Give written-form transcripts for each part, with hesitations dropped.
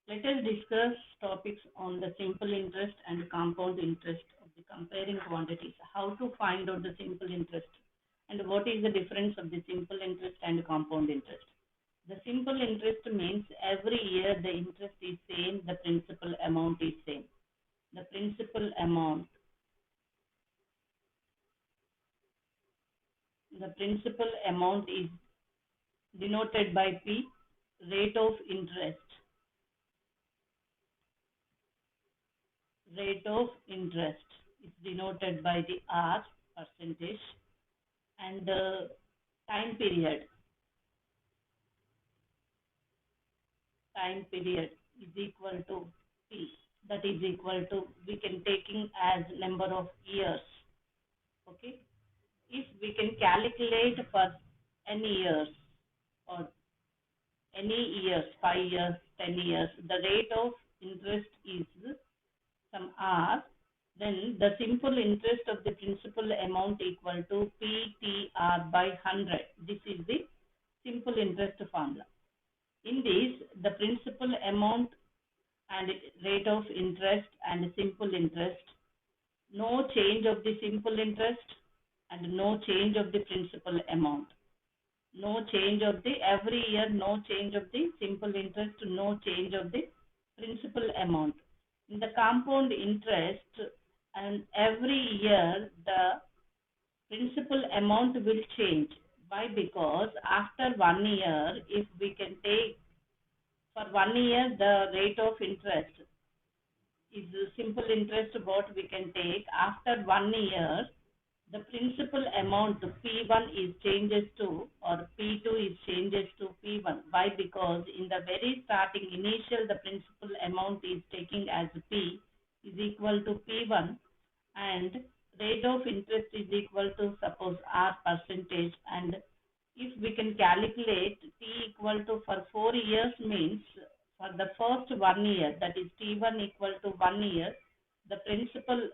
Let us discuss topics on the simple interest and compound interest of the comparing quantities. How to find out the simple interest and what is the difference of the simple interest and compound interest. The simple interest means every year the interest is same, the principal amount is same. The principal amount is denoted by P, rate of interest. Rate of interest is denoted by the R, percentage, and the time period is equal to T. That is equal to, we can taking as number of years. Okay. If we can calculate for any years or any years, 5 years, 10 years, the rate of interest is some R, then the simple interest of the principal amount equal to PTR by 100. This is the simple interest formula. In this, the principal amount and rate of interest and simple interest, no change of the simple interest and no change of the principal amount. No change of the every year, no change of the simple interest, no change of the principal amount. In the compound interest, and every year the principal amount will change. Why? Because after 1 year, if we can take for 1 year the rate of interest is simple interest what we can take. After 1 year, the principal amount P1 is changes to, or P2 is changes to P1. Why? Because in the very starting initial the principal amount is taking as P is equal to P1, and rate of interest is equal to suppose R percentage, and if we can calculate T equal to for 4 years means for the first 1 year, that is T1 equal to 1 year, the principal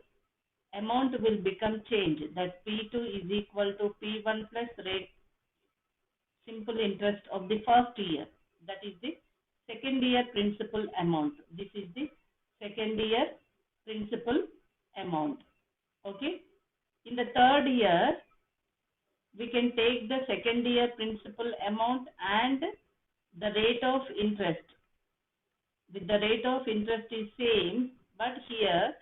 amount will become change, that P2 is equal to P1 plus rate simple interest of the first year. That is the second year principal amount. This is the second year principal amount. Okay. In the third year, we can take the second year principal amount and the rate of interest. With the rate of interest is same, but here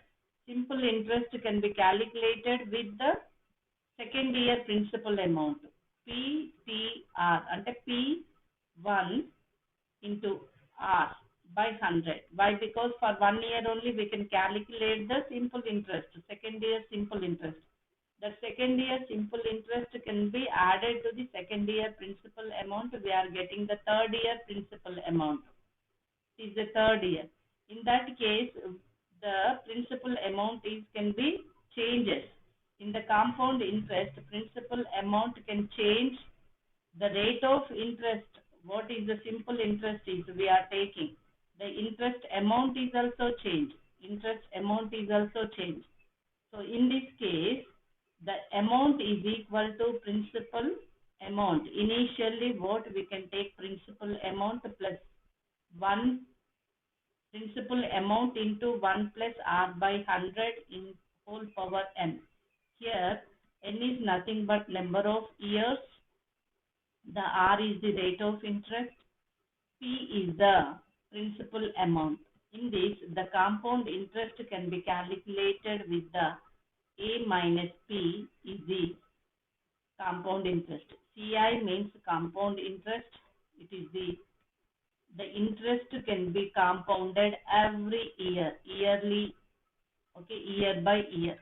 simple interest can be calculated with the second year principal amount. PTR and P1 into R by 100. Why? Because for 1 year only we can calculate the simple interest, second year simple interest. The second year simple interest can be added to the second year principal amount. We are getting the third year principal amount. Is the third year. In that case, the principal amount is can be changes. In the compound interest, principal amount can change. The rate of interest, what is the simple interest is we are taking. The interest amount is also changed. Interest amount is also changed. So in this case, the amount is equal to principal amount. Initially, what we can take principal amount plus 1 principal amount into 1 plus R by 100 in whole power n. Here, n is nothing but number of years. The R is the rate of interest. P is the principal amount. In this, the compound interest can be calculated with the A minus P is the compound interest. CI means compound interest. It is the interest can be compounded every year, yearly, okay, year by year,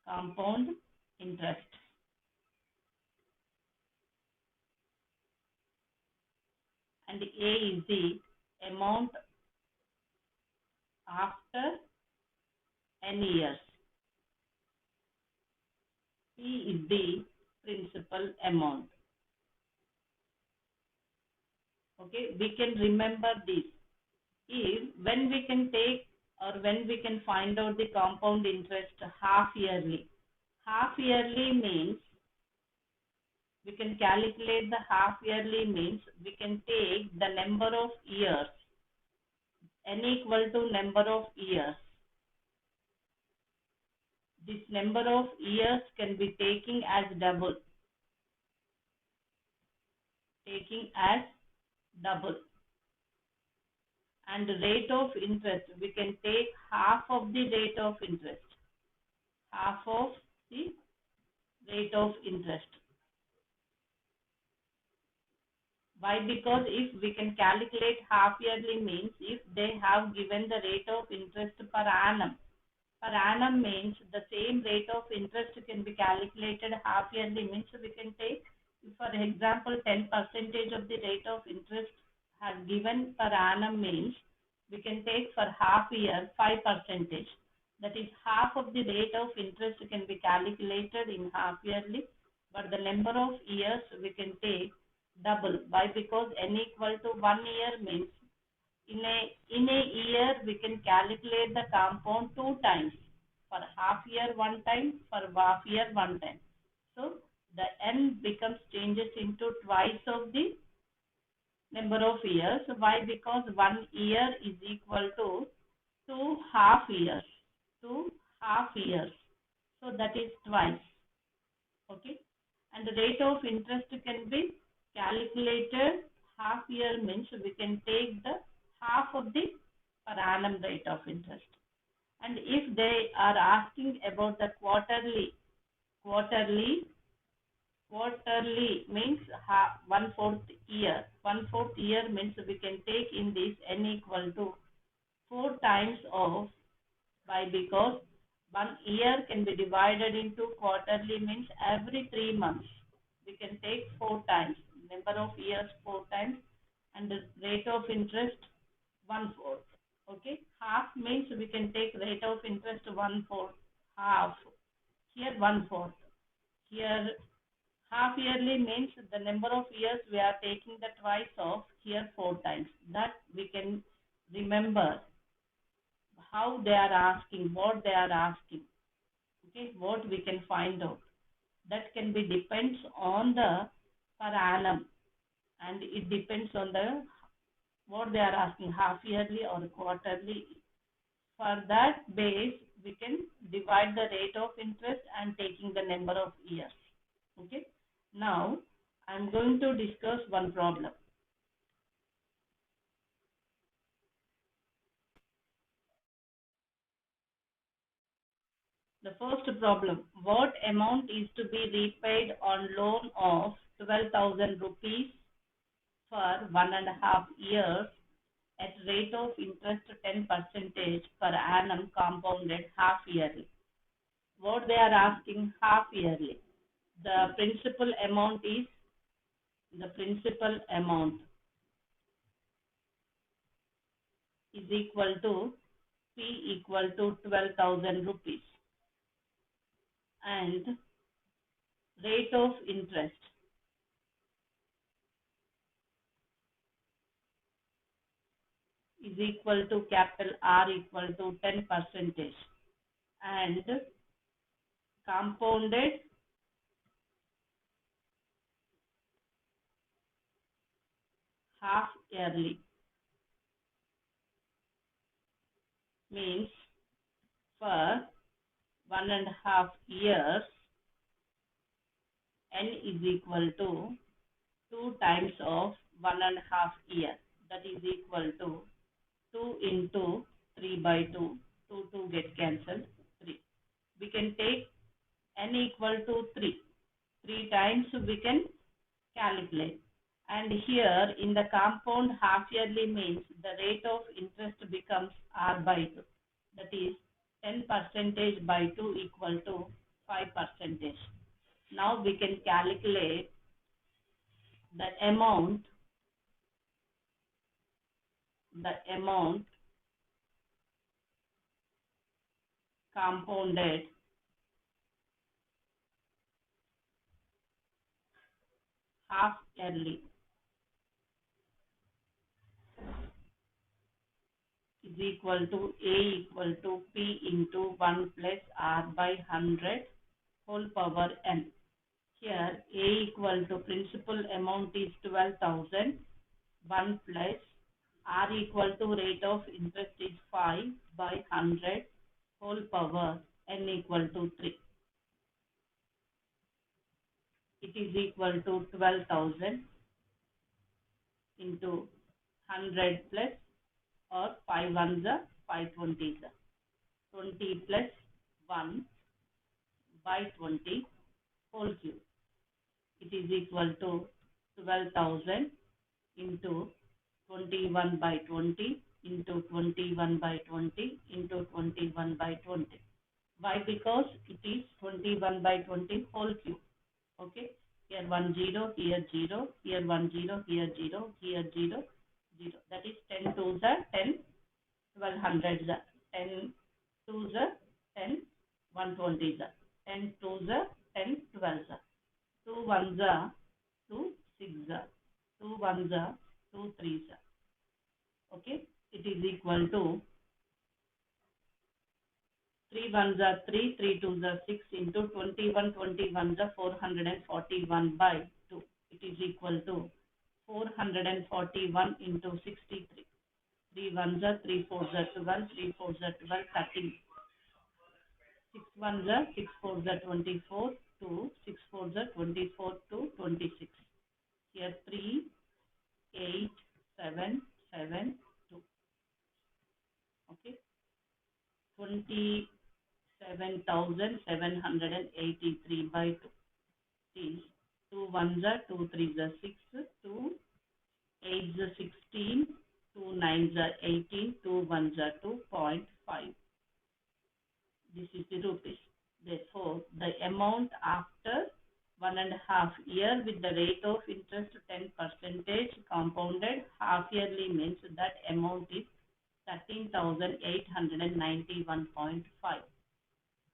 compound interest. And A is the amount after n years. P is the principal amount. Okay, we can remember this. If when we can take or when we can find out the compound interest half yearly. Half yearly means we can calculate the half yearly means we can take the number of years. n equal to number of years. This number of years can be taken as double. Taking as double. And the rate of interest, we can take half of the rate of interest. Half of the rate of interest. Why? Because if we can calculate half yearly means if they have given the rate of interest per annum. Per annum means the same rate of interest can be calculated half yearly means we can take, for example, 10% of the rate of interest has given per annum means we can take for half year 5%. That is half of the rate of interest can be calculated in half yearly, but the number of years we can take double. Why? Because n equal to 1 year means in a year we can calculate the compound two times, for half year one time, for half year one time. So the n becomes changes into twice of the number of years. Why? Because 1 year is equal to 2 half years. 2 half years. So that is twice. Okay. And the rate of interest can be calculated half year means we can take the half of the per annum rate of interest. And if they are asking about the quarterly means one-fourth year. One-fourth year means we can take in this n equal to 4 times of, why? Because 1 year can be divided into quarterly means every 3 months. We can take 4 times. Number of years 4 times and the rate of interest 1/4. Okay. Half means we can take rate of interest 1/4. Half. Here 1/4. Here half yearly means the number of years we are taking the twice of, here 4 times. That we can remember how they are asking, what they are asking. Okay, what we can find out. That can be depends on the per annum, and it depends on the what they are asking, half yearly or quarterly. For that base, we can divide the rate of interest and taking the number of years. Okay. Now, I am going to discuss one problem. The first problem, what amount is to be repaid on loan of 12,000 rupees for 1.5 years at rate of interest 10% per annum compounded half yearly. What they are asking half yearly. The principal amount is equal to P equal to 12,000 rupees and rate of interest is equal to capital R equal to 10% and compounded half yearly means for 1.5 years n is equal to 2 times of 1.5 year, that is equal to 2 into 3 by 2, 2 get cancelled, 3. We can take n equal to 3 times we can calculate. And here in the compound half yearly means the rate of interest becomes R by 2. That is 10% by 2 equal to 5%. Now we can calculate the amount compounded half yearly is equal to A equal to P into 1 plus R by 100 whole power n. Here A equal to principal amount is 12,000, 1 plus R equal to rate of interest is 5 by 100 whole power n equal to 3. It is equal to 12,000 into 100 plus or 5 ones are 5 20s are 20 plus 1 by 20 whole cube. It is equal to 12,000 into 21 by 20 into 21 by 20 into 21 by 20. Why? Because it is 21 by 20 whole cube. Okay. Here 1 0, here 0, here 1 0, here 0, here 0, 0. That is 10 to the 10, 1200 the 10 to the 10, 120 the 10 to the 10, 12 the 2 1 the 2 6 the 2 1 the 2 3 the. Okay. It is equal to 3 ones are 3, 3 twos are 6 into 21, 21 are 441 by 2. It is equal to 441 into 63. 3 ones are 3 fours are 12, 3 fours are 12, 13. 6 ones are 6 fours are 24, 2, 6 fours are 24 to 26. Here 3, 8, 7, 7, 2. Okay. 27,783 by 2 is 2 ones are 2 threes are 6, 2 eights are 16, 2 nines are 18, 2 ones are 2.5. This is the rupees. Therefore, the amount after 1.5 year with the rate of interest 10% compounded half yearly means that amount is 13,891.5.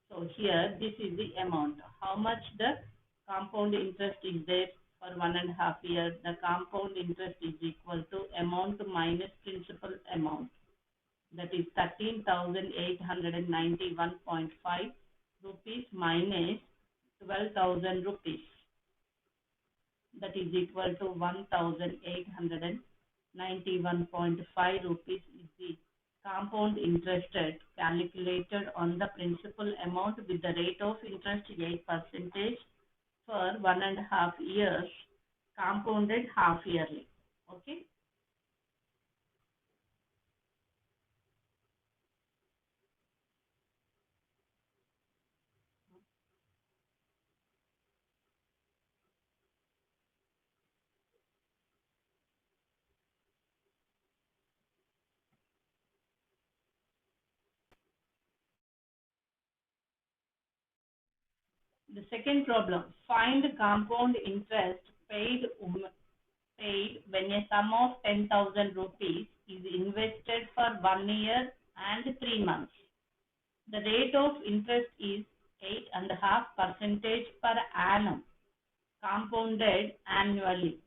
So here this is the amount. How much the compound interest is there for 1.5 years? The compound interest is equal to amount minus principal amount. That is 13,891.5 rupees minus 12,000 rupees. That is equal to 1,891.5 rupees is the compound interest rate calculated on the principal amount with the rate of interest 8% for 1.5 years, compounded half yearly. Okay. The second problem, find compound interest paid when a sum of 10,000 rupees is invested for 1 year and 3 months. The rate of interest is 8.5% per annum, compounded annually.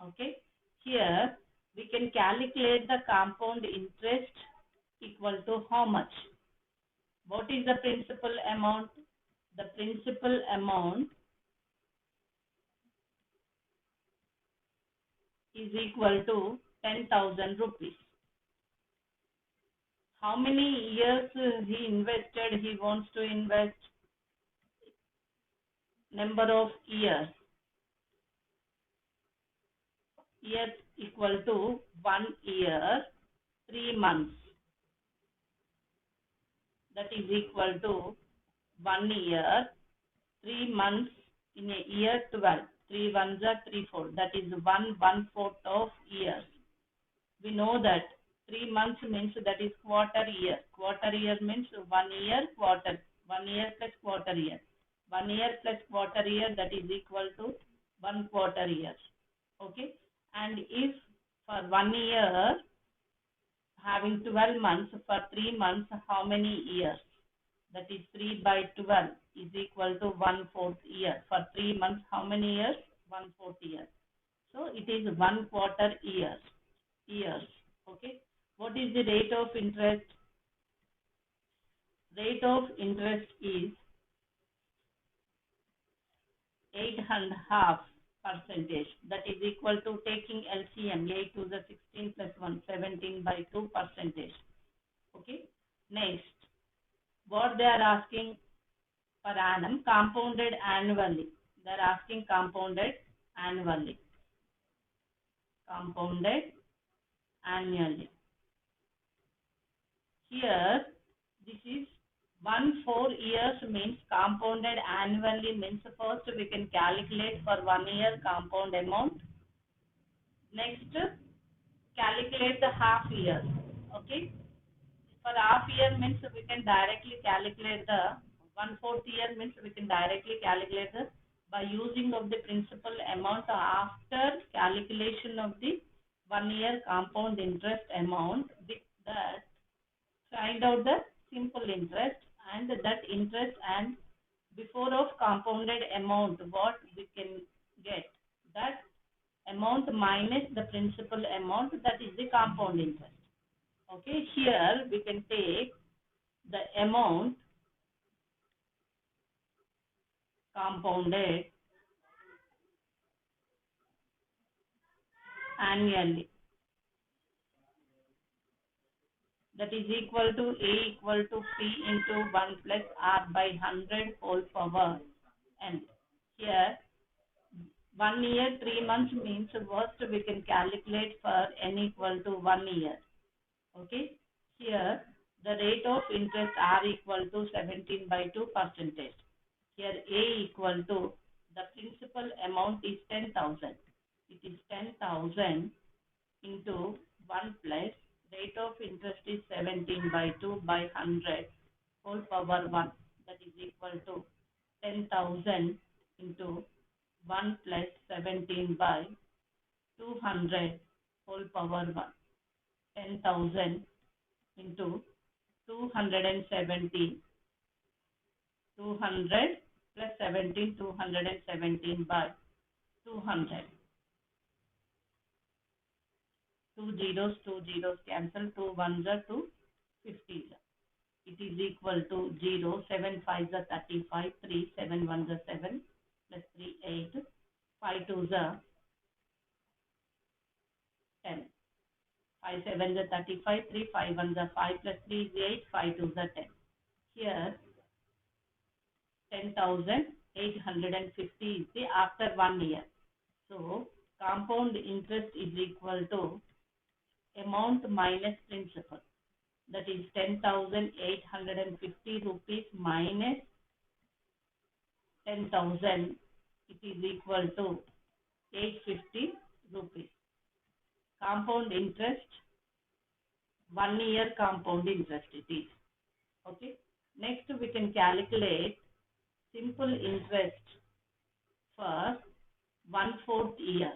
Okay. Here we can calculate the compound interest equal to how much? What is the principal amount? The principal amount is equal to 10,000 rupees. How many years he invested? He wants to invest number of years. Years equal to 1 year, 3 months. That is equal to 1 year, 3 months in a year 12. 3 ones are 3 4. That is 1/4 of years. We know that 3 months means that is quarter year. Quarter year means 1 year quarter. 1 year plus quarter year. 1 year plus quarter year, that is equal to 1/4 year. Okay. And if for 1 year having 12 months, for 3 months, how many years? That is 3 by 12 is equal to 1/4 year. For 3 months, how many years? 1/4 year. So it is 1/4 years. Okay. What is the rate of interest? Rate of interest is 8.5 percentage. That is equal to taking LCM 8 to the 16 plus 1, 17 by 2 percentage. Okay. Next, what they are asking per annum, compounded annually. They are asking compounded annually. Compounded annually. Here, this is 4 years means compounded annually means first we can calculate for 1 year compound amount. Next, calculate the half year. Okay. For half year means we can directly calculate the 1/4 year means we can directly calculate the by using of the principal amount after calculation of the 1 year compound interest amount. With that, find out the simple interest and that interest and before of compounded amount what we can get that amount minus the principal amount, that is the compound interest. Okay, here we can take the amount compounded annually, that is equal to A equal to P into 1 plus R by 100 whole power n. Here 1 year 3 months means first we can calculate for n equal to 1 year. Okay, here the rate of interest R equal to 17 by 2 percentage. Here A equal to the principal amount is 10,000. It is 10,000 into 1 plus rate of interest is 17 by 2 by 100 whole power 1, that is equal to 10,000 into 1 plus 17 by 200 whole power 1. 10,000 into 270, 200 plus 17, 217 by 200. Two zeros cancel, 2 ones are 2 50s. It is equal to 0, 7 5s are 35, 3, 7 ones are 7, plus 3, 8, 5 twos are 10. 5 sevens are 35, 3, 5 ones are 5, plus 3 is 8, 5 twos are 10. Here, 10,850 is the after 1 year. So, compound interest is equal to amount minus principal. That is 10,850 rupees minus 10,000. It is equal to 850 rupees. Compound interest, 1 year compound interest it is. Okay. Next we can calculate simple interest for 1/4 year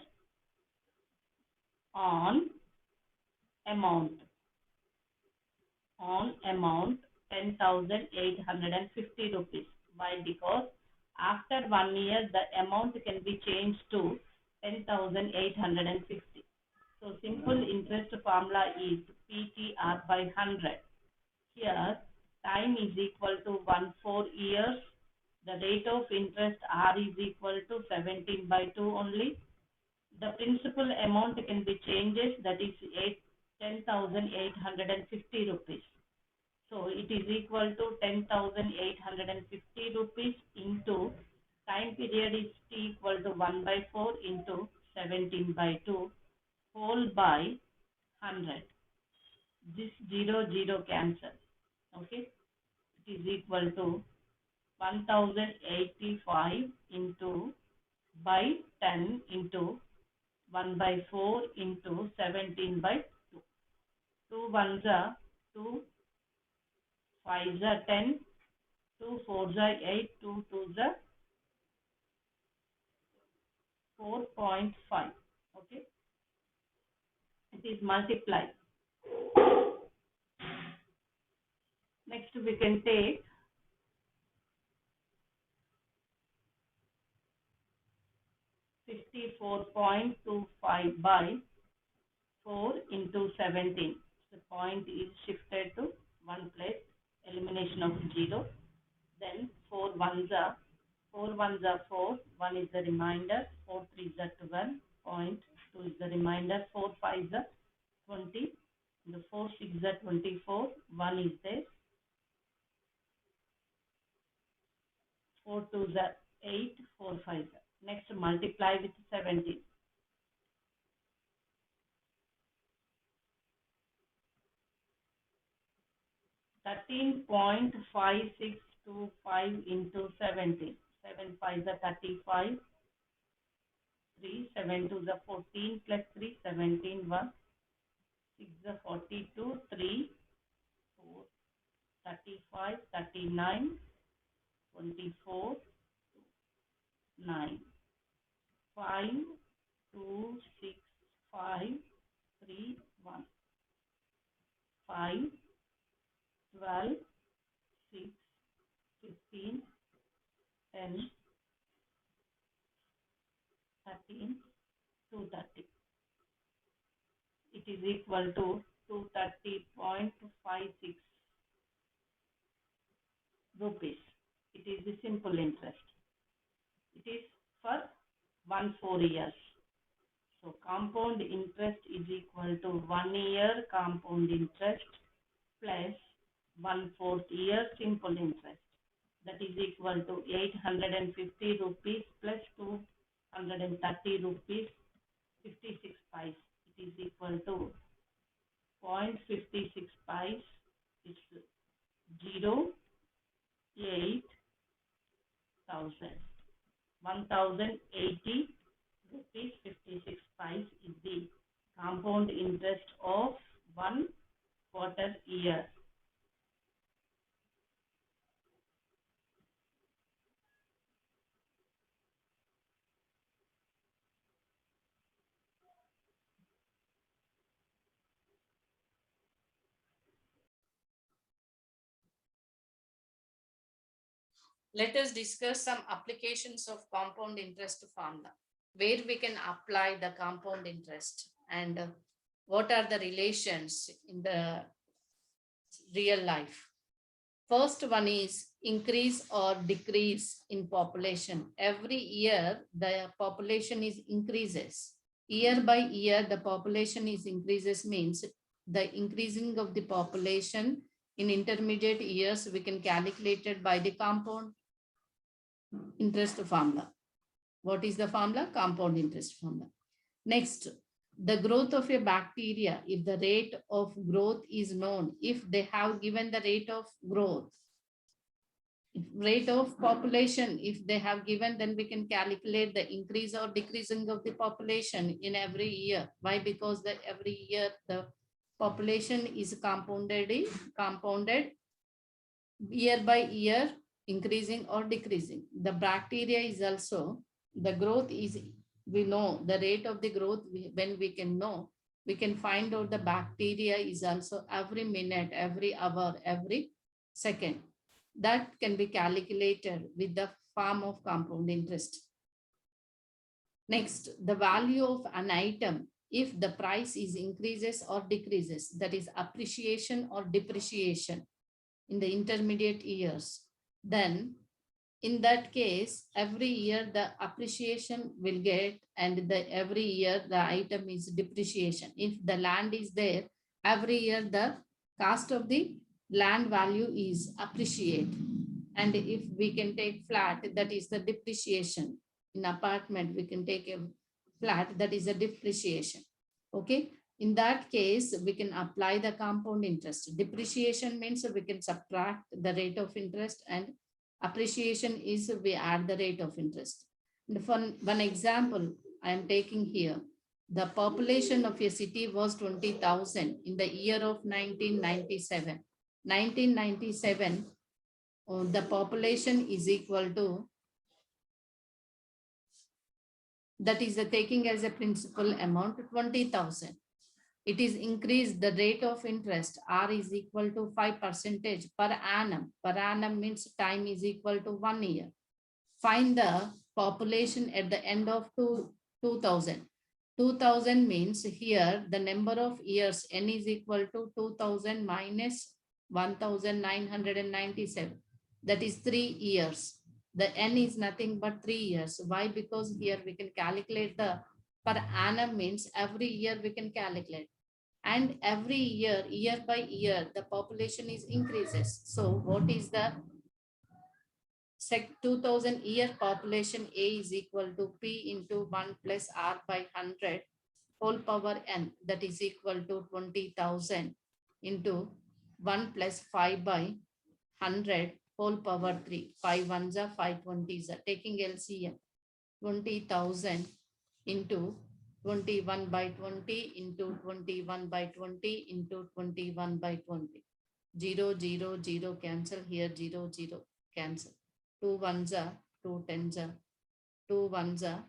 on amount 10,850 rupees. Why? Because after 1 year the amount can be changed to 10,850. So simple interest formula is PTR by 100. Here time is equal to 1/4 years. The rate of interest R is equal to 17 by 2 only. The principal amount can be changes, that is 10,850 rupees. So it is equal to 10,850 rupees into time period is T equal to 1/4 into 17 by 2 whole by 100. This 0 cancel. Okay. It is equal to 1085 into by 10 into 1/4 into 17 by 2. 2 ones are 2, 5s are 10, 2 4s are 8, 2 2s are 4.5. Okay. It is multiplied. Next we can take 54.25 by 4 into 17. The point is shifted to 1 place, elimination of 0. Then 4 ones are 4 ones are 4, 1 is the remainder, 4 3 is the 12, point 2 is the remainder, 4 5 is the 20, the 4 6 is the 24, 1 is there, 4 2 is the 8, 4 5 is the. Next multiply with 17. 13.5625 into 17. 7 5 is the 35. 3, 7 2 is the 14 plus 3, 17 1. 6 is the 42, 3, 4, 35, 39, 24, 9. 5, 2, 6, 5, 3, 1. 5, 12, 6, 15, 10, 13, 230. It is equal to 230.56 rupees. It is the simple interest. It is for 4 years. So compound interest is equal to 1 year compound interest plus 1/4 year simple interest. That is equal to 850 rupees plus 230 rupees 56 pice. It is equal to 0.56 pice. It's 08,000. 1,080 rupees 56 pice is the compound interest of 1/4 year. Let us discuss some applications of compound interest formula, where we can apply the compound interest and what are the relations in the real life. First one is increase or decrease in population. Every year, the population is increases. Year by year, the population is increases means the increasing of the population in intermediate years, we can calculate it by the compound interest formula. What is the formula? Compound interest formula. Next, the growth of a bacteria, if the rate of growth is known, if they have given the rate of growth, rate of population, if they have given, then we can calculate the increase or decreasing of the population in every year. Why? Because the every year the population is compounded year by year, increasing or decreasing. The bacteria is also, the growth is, we know the rate of the growth. When we can know, we can find out the bacteria is also every minute, every hour, every second. That can be calculated with the form of compound interest. Next, the value of an item, if the price is increases or decreases, that is appreciation or depreciation in the intermediate years, then in that case, every year the appreciation will get, and every year the item is depreciation. If the land is there, every year the cost of the land value is appreciate. And if we can take flat, that is the depreciation. In apartment, we can take a flat, that is a depreciation. Okay. In that case, we can apply the compound interest. Depreciation means we can subtract the rate of interest, and appreciation is we add the rate of interest. And for one example, I am taking here. The population of a city was 20,000 in the year of 1997. 1997, the population is equal to, that is the taking as a principal amount 20,000. It is increased the rate of interest, R is equal to 5% per annum. Per annum means time is equal to 1 year. Find the population at the end of 2000. 2000 means here the number of years, n is equal to 2000 minus 1997. That is 3 years. The N is nothing but 3 years. Why? Because here we can calculate the per annum means every year we can calculate. And every year, year by year, the population is increases. So what is the 2000 year population A is equal to P into 1 plus R by 100 whole power N, that is equal to 20,000 into 1 plus 5 by 100 whole power 3. 5 ones are 5 20s are taking LCM. 20,000 into 21 by 20 into 21 by 20 into 21 by 20. 0, 0, 0 cancel here, 0, 0 cancel. 2 ones are 2 tens are 2 ones are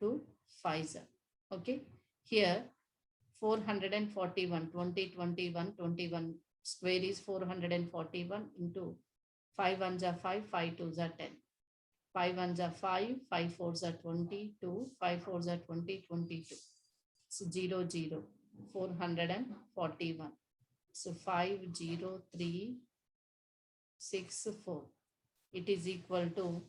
2 fives are. Okay, here 441 20 21 21 square is 441 into 5 ones are 5 5 twos are 10. 5 ones are 5, 5 fours are 22, 5 fours are 20, 22. So 0, 0, 441. So 5, 0, 3, 6, 4. It is equal to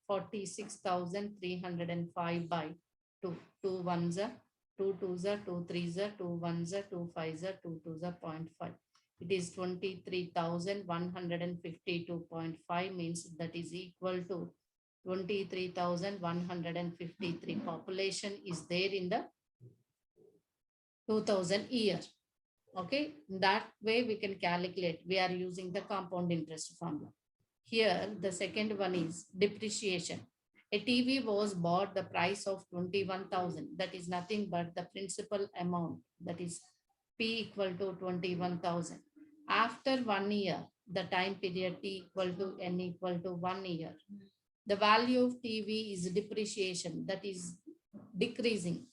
46,305 by 2. 2 ones are 2 twos are 2 threes are 2 ones are 2 fives are 2 twos are 0.5. It is 23,152.5 means that is equal to 23,153 population is there in the 2000 year. Okay, that way we can calculate. We are using the compound interest formula. Here, the second one is depreciation. A TV was bought the price of 21,000. That is nothing but the principal amount. That is P equal to 21,000. After 1 year, the time period T equal to N equal to 1 year. The value of TV is depreciation. That is decreasing.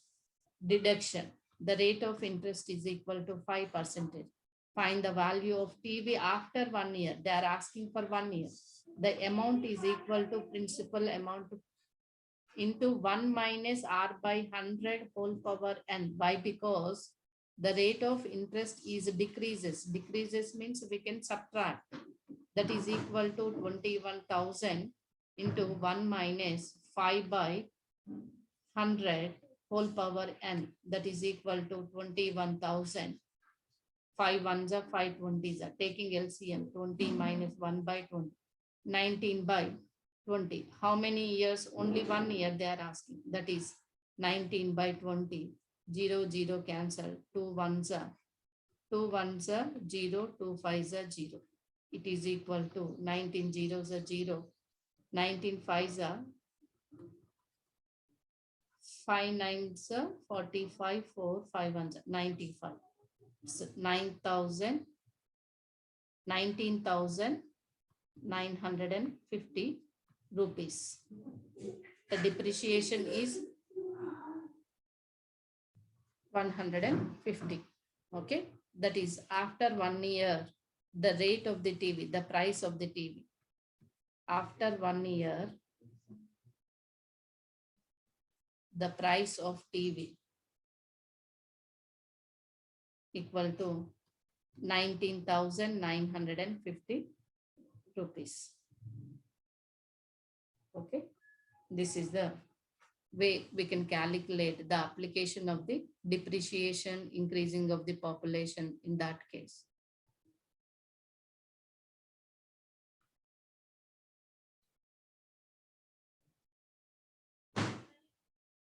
Deduction. The rate of interest is equal to 5%. Find the value of TV after 1 year. They are asking for 1 year. The amount is equal to principal amount into 1 minus R by 100 whole power N. Why? Because the rate of interest is decreases. Decreases means we can subtract. That is equal to 21,000 into 1 minus 5 by 100 whole power N. That is equal to 21,000. 5 ones are 5 20s are taking LCM. 20 minus 1 by 20. 19 by 20. How many years? Only 1 year they are asking. That is 19 by 20. 0, 0 cancel. 2 ones are 2 ones are 0. 2 fives are 0. It is equal to 19 zeros are 0. 19 fives are 5 nines are 45. 4 5 ones are 95. So 19,950 rupees. The depreciation is 150. Okay, that is after 1 year, the rate of the TV, the price of the TV. After 1 year, the price of TV equal to 19,950 rupees. Okay, this is the way we can calculate the application of the depreciation, increasing of the population in that case.